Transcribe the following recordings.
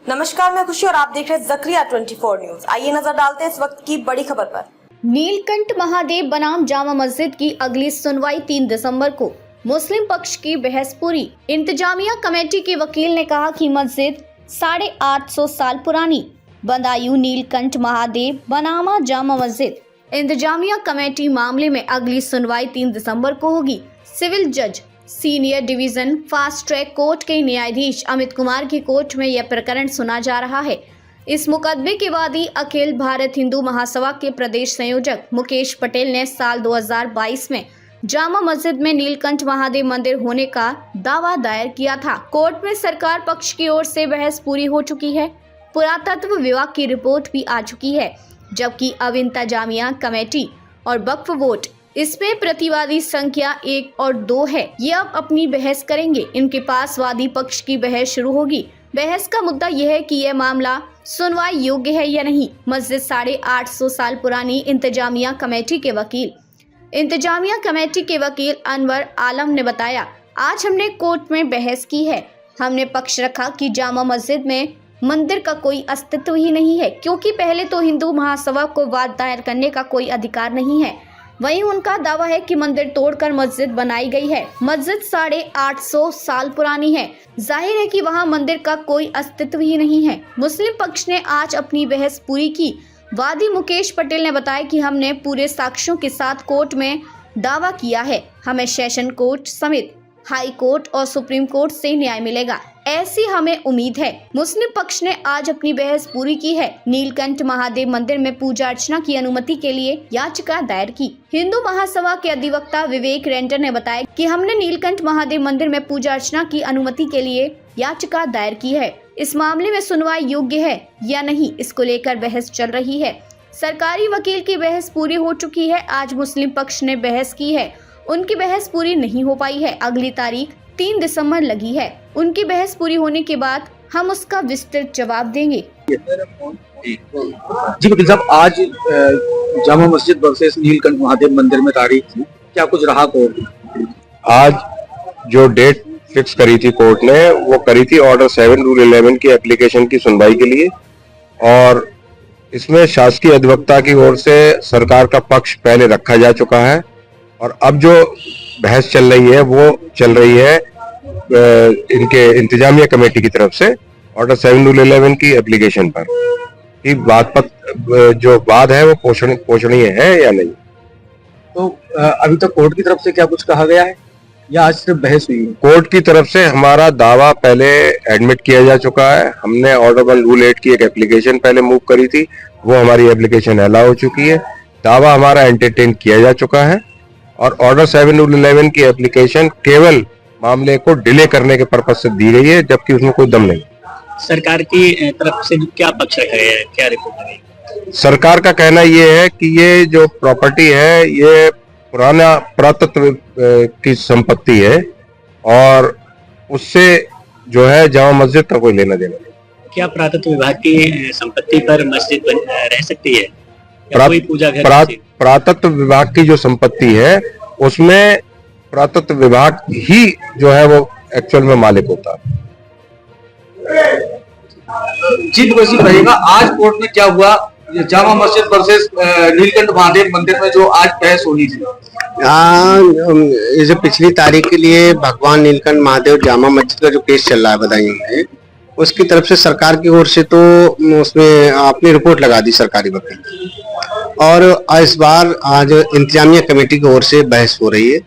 नमस्कार, मैं खुशी और आप देख रहे हैं ज़करिया 24 न्यूज। आइए नजर डालते हैं इस वक्त की बड़ी खबर पर। नीलकंठ महादेव बनाम जामा मस्जिद की अगली सुनवाई 3 दिसंबर को। मुस्लिम पक्ष की बहस पूरी। इंतजामिया कमेटी के वकील ने कहा कि मस्जिद 850 साल पुरानी। बदायूं नीलकंठ महादेव बनाम जामा मस्जिद। इंतजामिया कमेटी मामले में अगली सुनवाई 3 दिसंबर को होगी। सिविल जज senior division fast track court के न्यायाधीश अमित कुमार की कोर्ट में यह प्रकरण सुना जा रहा है। इस मुकदमे के वादी अखिल भारत हिंदू महासभा के प्रदेश संयोजक मुकेश पटेल ने साल 2022 में जामा मस्जिद में नीलकंठ महादेव मंदिर होने का दावा दायर किया था। कोर्ट में सरकार पक्ष की ओर से बहस पूरी हो चुकी है। पुरातत्व विभाग की रिपोर्ट भी आ चुकी है, जबकि अब इंतजामिया कमेटी और वक्फ बोर्ड इसमें प्रतिवादी संख्या 1 और 2 है। ये अब अपनी बहस करेंगे। इनके पास वादी पक्ष की बहस शुरू होगी। बहस का मुद्दा यह है कि यह मामला सुनवाई योग्य है या नहीं। मस्जिद 850 साल पुरानी। इंतजामिया कमेटी के वकील अनवर आलम ने बताया, आज हमने कोर्ट में बहस की है। हमने पक्ष रखा कि जामा मस्जिद में मंदिर का कोई अस्तित्व ही नहीं है, क्योंकि पहले तो हिंदू महासभा को वाद दायर करने का कोई अधिकार नहीं है। वहीं उनका दावा है कि मंदिर तोड़कर मस्जिद बनाई गई है। मस्जिद 850 साल पुरानी है। जाहिर है कि वहां मंदिर का कोई अस्तित्व ही नहीं है। मुस्लिम पक्ष ने आज अपनी बहस पूरी की। वादी मुकेश पटेल ने बताया कि हमने पूरे साक्ष्यों के साथ कोर्ट में दावा किया है। हमें सेशन कोर्ट समेत हाई कोर्ट और सुप्रीम कोर्ट से न्याय मिलेगा, ऐसी हमें उम्मीद है। मुस्लिम पक्ष ने आज अपनी बहस पूरी की है। नीलकंठ महादेव मंदिर में पूजा अर्चना की अनुमति के लिए याचिका दायर की। हिंदू महासभा के अधिवक्ता विवेक रेंटर ने बताया कि हमने नीलकंठ महादेव मंदिर में पूजा अर्चना की अनुमति के लिए याचिका दायर की है। इस मामले में सुनवाई योग्य है या नहीं, इसको लेकर बहस चल रही है। सरकारी वकील की बहस पूरी हो चुकी है। आज मुस्लिम पक्ष ने बहस की है। उनकी बहस पूरी नहीं हो पाई है। अगली तारीख 3 दिसंबर लगी है। उनकी बहस पूरी होने के बाद हम उसका विस्तृत जवाब देंगे। जी वकील साहब, आज जामा मस्जिद वर्सेस नीलकंठ महादेव मंदिर में तारीख थी, क्या कुछ रहा कोर्ट? आज जो डेट फिक्स करी थी कोर्ट ने, वो करी थी ऑर्डर 7 रूल 11 की एप्लीकेशन की सुनवाई के लिए। और इसमें शासकीय अधिवक्ता की ओर से सरकार का पक्ष पहले रखा जा चुका है, और अब जो बहस चल रही है वो चल रही है इनके इंतजामिया कमेटी की तरफ से ऑर्डर 7 रूल 11 की एप्लीकेशन पर कि जो वाद है वो पोषणीय है या नहीं। तो अभी तक कोर्ट की तरफ से क्या कुछ कहा गया है या आज सिर्फ बहस हुई है? कोर्ट की तरफ से हमारा दावा पहले एडमिट किया जा चुका है। हमने ऑर्डर 1 रूल 8 की एक एप्लीकेशन पहले मूव करी थी, वो हमारी एप्लीकेशन अलाउ हो चुकी है। दावा हमारा एंटरटेन किया जा चुका है, और ऑर्डर 7 रूल 11 की एप्लीकेशन केवल मामले को डिले करने के पर्पज से दी गई है, जबकि उसमें कोई दम नहीं। सरकार की तरफ से क्या पक्ष रखा गया है, क्या रिपोर्ट है? सरकार का कहना ये है कि ये जो प्रॉपर्टी है ये पुराना पुरातत्व की संपत्ति है, और उससे जो है जामा मस्जिद का कोई लेना देना नहीं। क्या पुरातत्व विभाग की संपत्ति पर मस्जिद रह सकती है या कोई पूजा घर? पुरातत्व विभाग की जो संपत्ति है उसमें पुरातत्व विभाग ही जो है वो एक्चुअल में मालिक होता है। जी वैसे रहेगा, आज कोर्ट में क्या हुआ? जामा मस्जिद वर्सेस नीलकंठ महादेव मंदिर में जो आज बहस होनी थी, जो पिछली तारीख के लिए भगवान नीलकंठ महादेव जामा मस्जिद का जो केस चल रहा है बदायूं में, उसकी तरफ से सरकार की ओर से तो उसमें अपनी रिपोर्ट लगा दी सरकारी वकील, और इस बार आज इंतजामिया कमेटी की ओर से बहस हो रही है।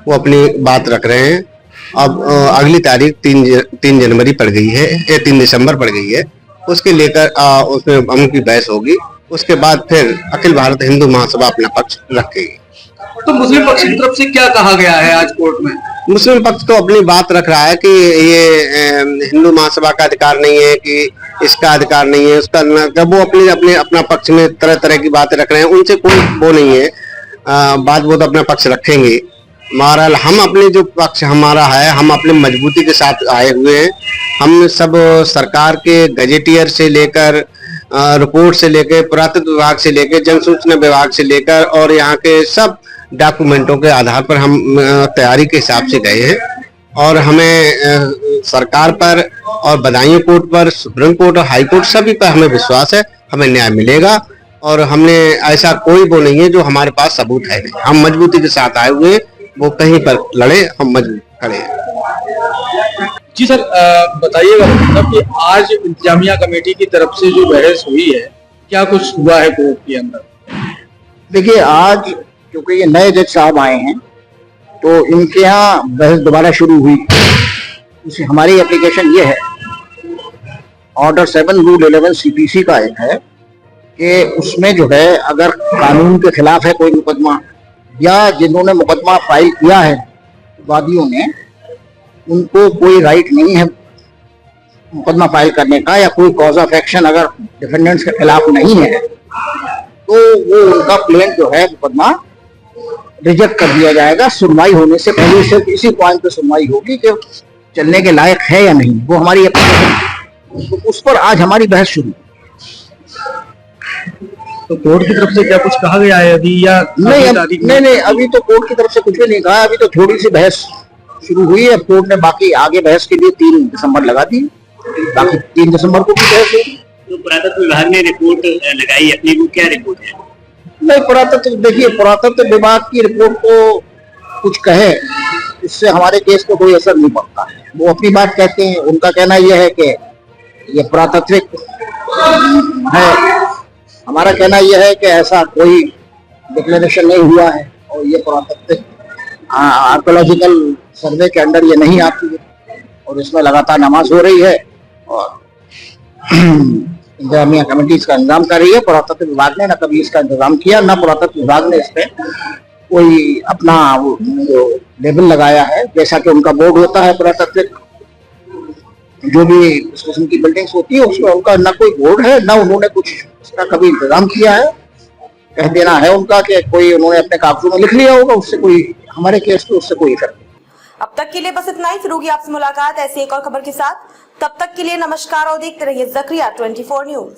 वो अपनी बात रख रहे हैं। अब अगली तारीख 3 जनवरी पड़ गई है, 3 दिसंबर पड़ गई है। उसके लेकर उसमें उनकी बहस होगी। उसके बाद फिर अखिल भारत हिंदू महासभा अपना पक्ष रखेगी। तो मुस्लिम पक्ष की तरफ से क्या कहा गया है आज कोर्ट में? मुस्लिम पक्ष तो अपनी बात रख रहा है कि ये हिंदू महासभा का अधिकार नहीं है, कि इसका अधिकार नहीं है, उसका जब वो अपना पक्ष में तरह तरह की बातें रख रहे हैं, उनसे कोई वो नहीं है बात। वो तो अपना पक्ष रखेंगे। बहरहाल हम अपने जो पक्ष हमारा है, हम अपने मजबूती के साथ आए हुए हैं। हम सब सरकार के गजेटियर से लेकर रिपोर्ट से लेकर पुरातत्व विभाग से लेकर जन सूचना विभाग से लेकर और यहाँ के सब डॉक्यूमेंटों के आधार पर हम तैयारी के हिसाब से गए हैं। और हमें सरकार पर और बदायूं कोर्ट पर, सुप्रीम कोर्ट और हाई कोर्ट सभी पर हमें विश्वास है, हमें न्याय मिलेगा। और हमने ऐसा कोई वो नहीं है जो हमारे पास सबूत है नहीं, हम मजबूती के साथ आए हुए, वो कहीं पर लड़े, हम मजबूत खड़े हैं। जी सर, बताइएगा मतलब कि आज इंतजामिया कमेटी की तरफ से जो बहस हुई है, क्या कुछ हुआ है कोर्ट के अंदर? देखिए, आज क्योंकि ये नए जज साहब आए हैं तो इनके यहाँ बहस दोबारा शुरू हुई। इसे हमारी एप्लीकेशन ये है, ऑर्डर 7 रूल 11 CPC का एक है कि उसमें जो है अगर कानून के खिलाफ है कोई मुकदमा, या जिन्होंने मुकदमा फाइल किया है वादियों ने, उनको कोई राइट नहीं है मुकदमा फाइल करने का, या कोई कॉज ऑफ एक्शन अगर डिफेंडेंट्स के खिलाफ नहीं है, तो वो उनका प्लेन जो है मुकदमा रिजेक्ट कर दिया जाएगा। सुनवाई होने से पहले सिर्फ इसी पॉइंट पे सुनवाई होगी कि चलने के लायक है या नहीं, वो हमारी एप्लीकेशन, तो उस पर आज हमारी बहस शुरू। तो कोर्ट की तरफ से क्या कुछ कहा गया है अभी, या नहीं, अभी तो कोर्ट की तरफ से कुछ भी नहीं कहा, अभी तो थोड़ी सी बहस शुरू हुई है। कोर्ट ने बाकी आगे बहस के लिए 3 दिसंबर लगा दी, बाकी 3 दिसंबर को भी बहस होगी। तो पुरातत्व विभाग ने रिपोर्ट लगाई अपनी, वो क्या रिपोर्ट है? नहीं, पुरातत्व, देखिए पुरातत्व विभाग की रिपोर्ट को कुछ कहे, इससे हमारे केस को कोई असर नहीं पड़ता है। वो अपनी बात कहते हैं, उनका कहना यह है कि ये पुरातात्विक है, हमारा कहना यह है कि ऐसा कोई डिक्लेरेशन नहीं हुआ है और ये पुरातात्विक आर्कोलॉजिकल सर्वे के अंडर ये नहीं आती है, और इसमें लगातार नमाज हो रही है और इंतजामिया कमेटी इसका इंतजाम कर रही है। पुरातत्व विभाग ने न कभी इसका इंतजाम किया, न पुरातत्व विभाग ने इस पे कोई अपना लेबल लगाया है, जैसा कि उनका बोर्ड होता है पुरातत्विक, जो भी इस किस्म की बिल्डिंग्स होती है उसमें उनका न कोई बोर्ड है, न उन्होंने कुछ इसका कभी इंतजाम किया है। कह देना है उनका कि कोई उन्होंने अपने कागजों में लिख लिया होगा, उससे कोई हमारे केस पे उससे कोई फर्क नहीं। अब तक के लिए बस इतना ही। फिर होगी आपसे मुलाकात ऐसी एक और खबर के साथ। तब तक के लिए नमस्कार और देखते रहिए ज़करिया 24 न्यूज।